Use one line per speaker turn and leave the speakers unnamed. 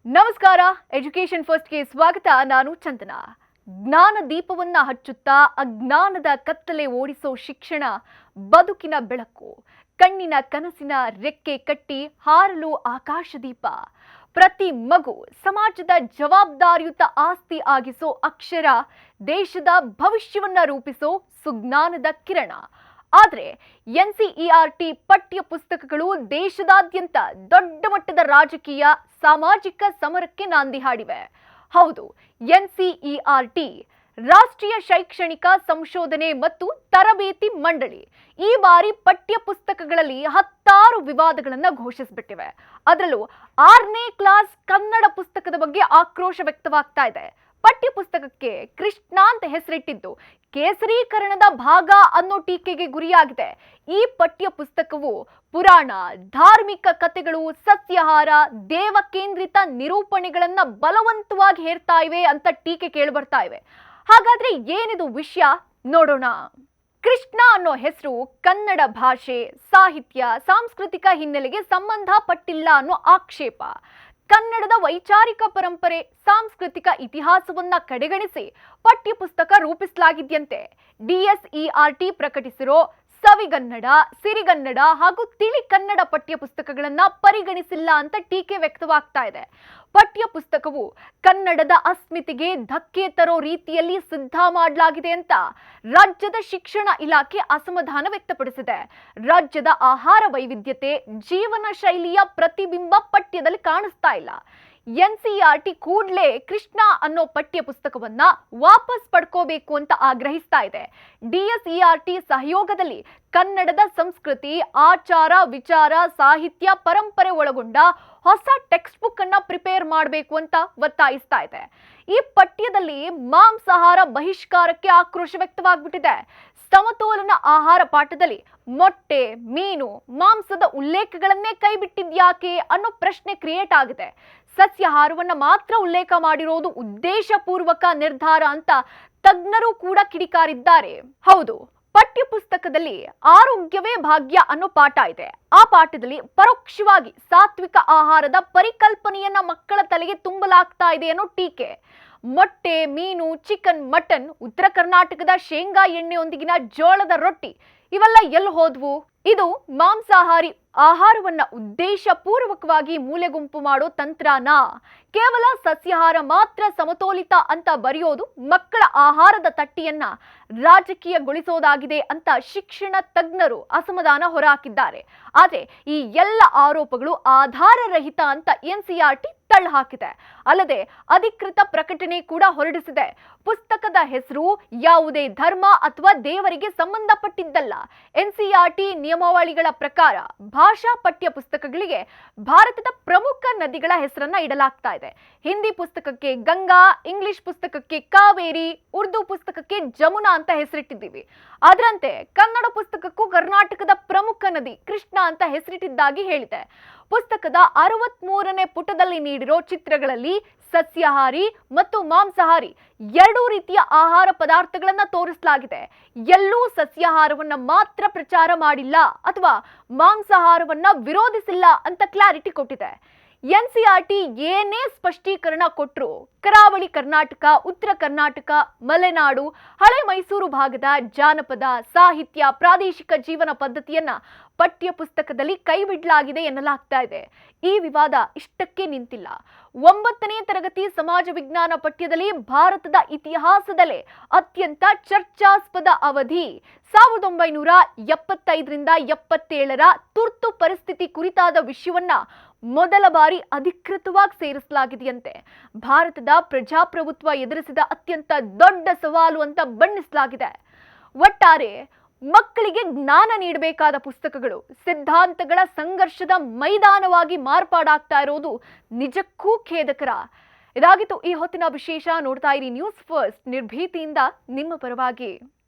ನಮಸ್ಕಾರ. ಎಜುಕೇಶನ್ ಫಸ್ಟ್ಗೆ ಸ್ವಾಗತ. ನಾನು ಚಂದನಾ. ಜ್ಞಾನ ದೀಪವನ್ನ ಹಚ್ಚುತ್ತಾ ಅಜ್ಞಾನದ ಕತ್ತಲೆ ಓಡಿಸೋ ಶಿಕ್ಷಣ ಬದುಕಿನ ಬೆಳಕು. ಕಣ್ಣಿನ ಕನಸಿನ ರೆಕ್ಕೆ ಕಟ್ಟಿ ಹಾರಲು ಆಕಾಶದೀಪ. ಪ್ರತಿ ಮಗು ಸಮಾಜದ ಜವಾಬ್ದಾರಿಯುತ ಆಸ್ತಿ ಆಗಿಸೋ ಅಕ್ಷರ, ದೇಶದ ಭವಿಷ್ಯವನ್ನ ರೂಪಿಸೋ ಸುಜ್ಞಾನದ ಕಿರಣ. ಆದರೆ ಎನ್ಸಿಇಆರ್ಟಿ ಪಠ್ಯ ಪುಸ್ತಕಗಳು ದೇಶದಾದ್ಯಂತ ದೊಡ್ಡ ಮಟ್ಟದ ರಾಜಕೀಯ, ಸಾಮಾಜಿಕ ಸಮರಕ್ಕೆ ನಾಂದಿ ಹಾಡಿವೆ. ಹೌದು, ಎನ್ಸಿಇಆರ್ಟಿ ರಾಷ್ಟ್ರೀಯ ಶೈಕ್ಷಣಿಕ ಸಂಶೋಧನೆ ಮತ್ತು ತರಬೇತಿ ಮಂಡಳಿ ಈ ಬಾರಿ ಪಠ್ಯ ಪುಸ್ತಕಗಳಲ್ಲಿ ಹತ್ತಾರು ವಿವಾದಗಳನ್ನು ಘೋಷಿಸಿಬಿಟ್ಟಿವೆ. ಅದರಲ್ಲೂ 6ನೇ ಕ್ಲಾಸ್ ಕನ್ನಡ ಪುಸ್ತಕದ ಬಗ್ಗೆ ಆಕ್ರೋಶ ವ್ಯಕ್ತವಾಗ್ತಾ ಇದೆ. ಪಠ್ಯ ಪುಸ್ತಕಕ್ಕೆ ಕೃಷ್ಣ ಅಂತ ಹೆಸರಿಟ್ಟಿದ್ದು ಕೇಸರೀಕರಣದ ಭಾಗ ಅನ್ನೋ ಟೀಕೆಗೆ ಗುರಿಯಾಗಿದೆ. ಈ ಪಠ್ಯ ಪುಸ್ತಕವು ಪುರಾಣ, ಧಾರ್ಮಿಕ ಕಥೆಗಳು, ಸಸ್ಯಾಹಾರ, ದೇವ ಕೇಂದ್ರಿತ ನಿರೂಪಣೆಗಳನ್ನ ಬಲವಂತವಾಗಿ ಹೇರ್ತಾ ಇವೆ ಅಂತ ಟೀಕೆ ಕೇಳಿಬರ್ತಾ ಇವೆ. ಹಾಗಾದ್ರೆ ಏನಿದು ವಿಷಯ ನೋಡೋಣ. ಕೃಷ್ಣ ಅನ್ನೋ ಹೆಸರು ಕನ್ನಡ ಭಾಷೆ, ಸಾಹಿತ್ಯ, ಸಾಂಸ್ಕೃತಿಕ ಹಿನ್ನೆಲೆಗೆ ಸಂಬಂಧಪಟ್ಟಿಲ್ಲ ಅನ್ನೋ ಆಕ್ಷೇಪ. ಕನ್ನಡದ ವೈಚಾರಿಕ ಪರಂಪರೆ, ಸಾಂಸ್ಕೃತಿಕ ಇತಿಹಾಸವನ್ನ ಕಡೆಗಣಿಸಿ ಪಠ್ಯ ಪುಸ್ತಕ ರೂಪಿಸಲಾಗಿದೆಯಂತೆ. ಡಿಎಸ್ಇಆರ್ಟಿ ಪ್ರಕಟಿಸಿರೋ ಸವಿಗನ್ನಡ, ಸಿರಿಗನ್ನಡ ಹಾಗೂ ತಿಳಿ ಕನ್ನಡ ಪಠ್ಯ ಪುಸ್ತಕಗಳನ್ನ ಪರಿಗಣಿಸಿಲ್ಲ ಅಂತ ಟೀಕೆ ವ್ಯಕ್ತವಾಗ್ತಾ ಇದೆ. ಪಠ್ಯ ಪುಸ್ತಕವು ಕನ್ನಡದ ಅಸ್ಮಿತೆಗೆ ಧಕ್ಕೆ ತರೋ ರೀತಿಯಲ್ಲಿ ಸಿದ್ಧ ಮಾಡಲಾಗಿದೆ ಅಂತ ರಾಜ್ಯದ ಶಿಕ್ಷಣ ಇಲಾಖೆ ಅಸಮಾಧಾನ ವ್ಯಕ್ತಪಡಿಸಿದೆ. ರಾಜ್ಯದ ಆಹಾರ ವೈವಿಧ್ಯತೆ, ಜೀವನ ಶೈಲಿಯ ಪ್ರತಿಬಿಂಬ ಪಠ್ಯದಲ್ಲಿ ಕಾಣಿಸ್ತಾ ಇಲ್ಲ. ಎನ್ಸಿಇಆರ್ಟಿ ಕೂಡಲೇ ಕೃಷ್ಣ ಅನ್ನೋ ಪಠ್ಯ ಪುಸ್ತಕವನ್ನ ವಾಪಸ್ ಪಡ್ಕೋಬೇಕು ಅಂತ ಆಗ್ರಹಿಸ್ತಾ ಇದೆ. ಡಿಎಸ್ಇಆರ್ಟಿ ಸಹಯೋಗದಲ್ಲಿ ಕನ್ನಡದ ಸಂಸ್ಕೃತಿ, ಆಚಾರ, ವಿಚಾರ, ಸಾಹಿತ್ಯ, ಪರಂಪರೆ ಒಳಗೊಂಡ ಹೊಸ ಟೆಕ್ಸ್ಟ್ ಬುಕ್ ಅನ್ನ ಪ್ರಿಪೇರ್ ಮಾಡಬೇಕು ಅಂತ ಒತ್ತಾಯಿಸ್ತಾ ಇದೆ. ಈ ಪಠ್ಯದಲ್ಲಿ ಮಾಂಸಾಹಾರ ಬಹಿಷ್ಕಾರಕ್ಕೆ ಆಕ್ರೋಶ ವ್ಯಕ್ತವಾಗ್ಬಿಟ್ಟಿದೆ. ಸಮತೋಲನ ಆಹಾರ ಪಾಠದಲ್ಲಿ ಮೊಟ್ಟೆ, ಮೀನು, ಮಾಂಸದ ಉಲ್ಲೇಖಗಳನ್ನೇ ಕೈಬಿಟ್ಟಿದ್ಯಾಕೆ ಅನ್ನೋ ಪ್ರಶ್ನೆ ಕ್ರಿಯೇಟ್ ಆಗಿದೆ. ಸಸ್ಯಾಹಾರವನ್ನ ಮಾತ್ರ ಉಲ್ಲೇಖ ಮಾಡಿರೋದು ಉದ್ದೇಶಪೂರ್ವಕ ನಿರ್ಧಾರ ಅಂತ ತಜ್ಞರು ಕೂಡ ಕಿಡಿಕಾರಿದ್ದಾರೆ. ಹೌದು, ಪಠ್ಯ ಪುಸ್ತಕದಲ್ಲಿ ಆರೋಗ್ಯವೇ ಭಾಗ್ಯ ಅನ್ನೋ ಪಾಠ ಇದೆ. ಆ ಪಾಠದಲ್ಲಿ ಪರೋಕ್ಷವಾಗಿ ಸಾತ್ವಿಕ ಆಹಾರದ ಪರಿಕಲ್ಪನೆಯನ್ನ ಮಕ್ಕಳ ತಲೆಗೆ ತುಂಬಲಾಗ್ತಾ ಇದೆ ಅನ್ನೋ ಟೀಕೆ. ಮೊಟ್ಟೆ, ಮೀನು, ಚಿಕನ್, ಮಟನ್, ಉತ್ತರ ಕರ್ನಾಟಕದ ಶೇಂಗಾ ಎಣ್ಣೆಯೊಂದಿಗಿನ ಜೋಳದ ರೊಟ್ಟಿ ಇವೆಲ್ಲ ಎಲ್ಲಿ ಹೋದ್ವು? ಇದು ಮಾಂಸಾಹಾರಿ ಆಹಾರವನ್ನ ಉದ್ದೇಶಪೂರ್ವಕವಾಗಿ ಮೂಲೆಗುಂಪು ಮಾಡೋ ತಂತ್ರನ? ಕೇವಲ ಸಸ್ಯಾಹಾರ ಮಾತ್ರ ಸಮತೋಲಿತ ಅಂತ ಬರೆಯೋದು ಮಕ್ಕಳ ಆಹಾರದ ತಟ್ಟಿಯನ್ನ ರಾಜಕೀಯಗೊಳಿಸೋದಾಗಿದೆ ಅಂತ ಶಿಕ್ಷಣ ತಜ್ಞರು ಅಸಮಾಧಾನ ಹೊರಹಾಕಿದ್ದಾರೆ. ಆದರೆ ಈ ಎಲ್ಲ ಆರೋಪಗಳು ಆಧಾರರಹಿತ ಅಂತ ಎನ್ಸಿಇಆರ್ಟಿ ತಳ್ಳಹಾಕಿದೆ. ಅಲ್ಲದೆ ಅಧಿಕೃತ ಪ್ರಕಟಣೆ ಕೂಡ ಹೊರಡಿಸಿದೆ. ಪುಸ್ತಕದ ಹೆಸರು ಯಾವುದೇ ಧರ್ಮ ಅಥವಾ ದೇವರಿಗೆ ಸಂಬಂಧಪಟ್ಟಿದ್ದಲ್ಲ. ಎನ್ಸಿಇಆರ್ಟಿ ನಿಯಮಾವಳಿಗಳ ಪ್ರಕಾರ ಭಾಷಾ ಪಠ್ಯ ಪುಸ್ತಕಗಳಿಗೆ ಭಾರತದ ಪ್ರಮುಖ ನದಿಗಳ ಹೆಸರನ್ನ ಇಡಲಾಗ್ತಾ ಇದೆ. ಹಿಂದಿ ಪುಸ್ತಕಕ್ಕೆ ಗಂಗಾ, ಇಂಗ್ಲಿಷ್ ಪುಸ್ತಕಕ್ಕೆ ಕಾವೇರಿ, ಉರ್ದು ಪುಸ್ತಕಕ್ಕೆ ಜಮುನಾ ಅಂತ ಹೆಸರಿಟ್ಟಿದ್ದೀವಿ. ಅದರಂತೆ ಕನ್ನಡ ಪುಸ್ತಕಕ್ಕೂ ಕರ್ನಾಟಕದ ಪ್ರಮುಖ ನದಿ ಕೃಷ್ಣ ಅಂತ ಹೆಸರಿಟ್ಟಿದ್ದಾಗಿ ಹೇಳಿದೆ. ಪುಸ್ತಕದ 63ನೇ ಪುಟದಲ್ಲಿ ನೀಡಿರೋ ಚಿತ್ರಗಳಲ್ಲಿ ಸಸ್ಯಾಹಾರಿ ಮತ್ತು ಮಾಂಸಾಹಾರಿ ಎರಡೂ ರೀತಿಯ ಆಹಾರ ಪದಾರ್ಥಗಳನ್ನ ತೋರಿಸಲಾಗಿದೆ. ಎಲ್ಲೂ ಸಸ್ಯಾಹಾರವನ್ನ ಮಾತ್ರ ಪ್ರಚಾರ ಮಾಡಿಲ್ಲ ಅಥವಾ ಮಾಂಸಾಹಾರವನ್ನ ವಿರೋಧಿಸಿಲ್ಲ ಅಂತ ಕ್ಲಾರಿಟಿ ಕೊಟ್ಟಿದೆ. ಎನ್ಸಿಇಆರ್ಟಿ ಏನೇ ಸ್ಪಷ್ಟೀಕರಣ ಕೊಟ್ಟರು ಕರಾವಳಿ ಕರ್ನಾಟಕ, ಉತ್ತರ ಕರ್ನಾಟಕ, ಮಲೆನಾಡು, ಹಳೆ ಮೈಸೂರು ಭಾಗದ ಜಾನಪದ, ಸಾಹಿತ್ಯ, ಪ್ರಾದೇಶಿಕ ಜೀವನ ಪದ್ಧತಿಯನ್ನ ಪಠ್ಯ ಪುಸ್ತಕದಲ್ಲಿ ಕೈಬಿಡಲಾಗಿದೆ ಎನ್ನಲಾಗ್ತಾ ಇದೆ. ಈ ವಿವಾದ ಇಷ್ಟಕ್ಕೆ ನಿಂತಿಲ್ಲ. 9ನೇ ತರಗತಿ ಸಮಾಜ ವಿಜ್ಞಾನ ಪಠ್ಯದಲ್ಲಿ ಭಾರತದ ಇತಿಹಾಸದಲ್ಲೇ ಅತ್ಯಂತ ಚರ್ಚಾಸ್ಪದ ಅವಧಿ 1975ರಿಂದ 77ರ ತುರ್ತು ಪರಿಸ್ಥಿತಿ ಕುರಿತಾದ ವಿಷಯವನ್ನ ಮೊದಲ ಬಾರಿ ಅಧಿಕೃತವಾಗಿ ಸೇರಿಸಲಾಗಿದೆಯಂತೆ. ಭಾರತದ ಪ್ರಜಾಪ್ರಭುತ್ವ ಎದುರಿಸಿದ ಅತ್ಯಂತ ದೊಡ್ಡ ಸವಾಲು ಅಂತ ಬಣ್ಣಿಸಲಾಗಿದೆ. ಒಟ್ಟಾರೆ ಮಕ್ಕಳಿಗೆ ಜ್ಞಾನ ನೀಡಬೇಕಾದ ಪುಸ್ತಕಗಳು ಸಿದ್ಧಾಂತಗಳ ಸಂಘರ್ಷದ ಮೈದಾನವಾಗಿ ಮಾರ್ಪಾಡಾಗ್ತಾ ಇರೋದು ನಿಜಕ್ಕೂ ಖೇದಕರ. ಇದಾಗಿತ್ತು ಈ ಹೊತ್ತಿನ ವಿಶೇಷ. ನೋಡ್ತಾ ಇರಿ ನ್ಯೂಸ್ ಫಸ್ಟ್, ನಿರ್ಭೀತಿಯಿಂದ ನಿಮ್ಮ ಪರವಾಗಿ.